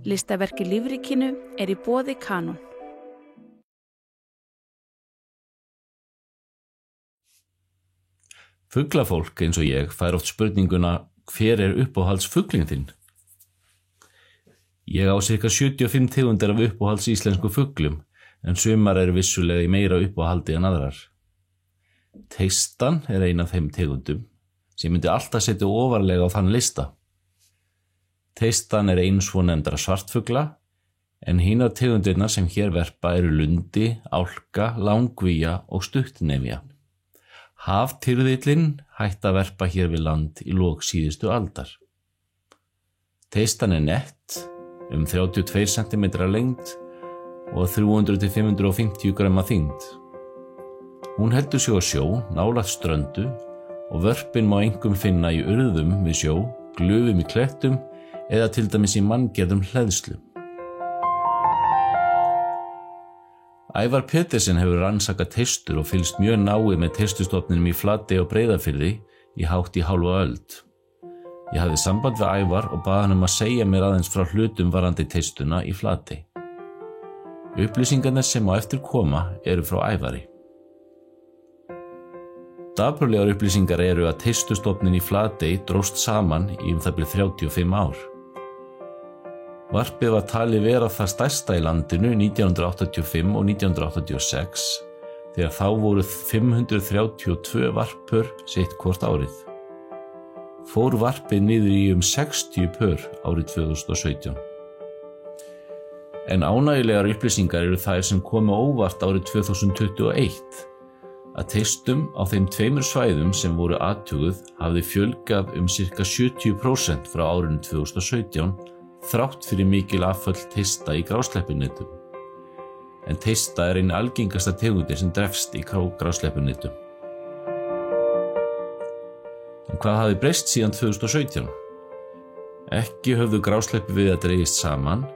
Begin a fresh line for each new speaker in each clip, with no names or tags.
Listaverk í lífríkinu í boði Kanon.
Fuglafólk eins og ég fær oft spurninguna hver uppáhaldsfuglinn þinn? Ég á cirka 75 tegundir af uppáhalds íslensku fuglum en sumar vissulega í meira uppáhaldi en aðrar. Teistan ein af þeim tegundum sem myndi alltaf setja ofarlega á þann lista. Teistan ein svonefndra svartfugla en hinar tegundirnar sem hér verpa lundi, álka, langvíja og stuttnefja. Haftyrðillinn hætti að verpa hér við land í lok síðustu aldar. Teistan nett, 32 cm lengd og 300–550 grömm þyngd. Hún heldur sig á sjó, nálægt ströndu og vörpin má einkum finna í urðum við sjó, glufum í klettum eða til dæmis í manngerðum hleðslum. Ævar Petersen hefur rannsakað teistur og fylgst mjög náið með teistustofninum í Flatey og Breiðafirði í hátt í hálfa öld. Ég hafði samband við Ævar og bað hann að segja mér aðeins frá hlutum varðandi teistuna í Flatey. Upplýsingarnar sem á eftir koma frá Ævari. Dapurlegar upplýsingar að teistustofnin í Flatey dróst saman í það bil 35 ár. Varpið var talið vera það stærsta í landinu 1985 og 1986 þegar þá voru 532 varpör sitt hvort árið. Fór varpið niður í 60 pör árið 2017. En ánægjulegar upplýsingar þær sem komu óvart árið 2021 að teistum á þeim 2 svæðum sem voru athuguð hafði fjölgað cirka 70% frá árinu 2017 þrátt fyrir mikil afföll teista í grásleppunetum. En teista ein algengasta tegundin sem drefst í grásleppunetum. En hvað hafði breyst síðan 2017? Ekki höfðu grásleppuveiðar dregist saman,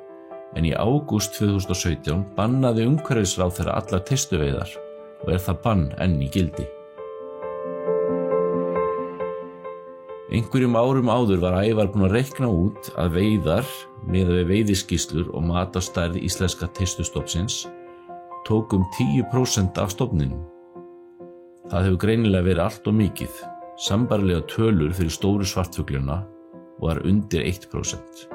en í ágúst 2017 bannaði umhverfisráðherra allar teistuveiðar og það bann enn í gildi. Einhverjum árum áður var Ævar búinn að reikna út að veiðar miðað við veiðiskýrslur og mat á stærð íslenska teistustofnsins tók 10% af stofninum. Það hefur greinilega verið allt of mikið, sambærilega tölur fyrir stóru svartfuglana var undir 1%.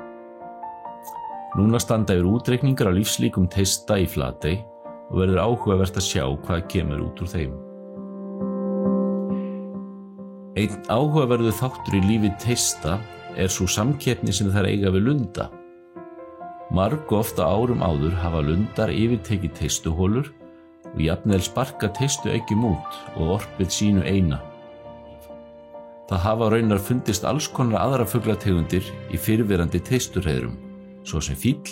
Núna standa yfir útreikningar á lífslíkum teista í Flatey og verður áhugavert að sjá hvað kemur út úr þeim. Einn áhugaverður þáttur í lífi teista sú samkeppni sem þær eiga við lunda. Margoft á árum áður hafa lundar yfirtekið teistuholur og jafnvel sparkað teistueggjum út og orpið sínu eina. Það hafa raunar fundist alls konar aðra fuglategundir í fyrrverandi teisturhreiðrum, svo sem fíll,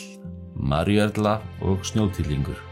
maríuerla og snjótillingur.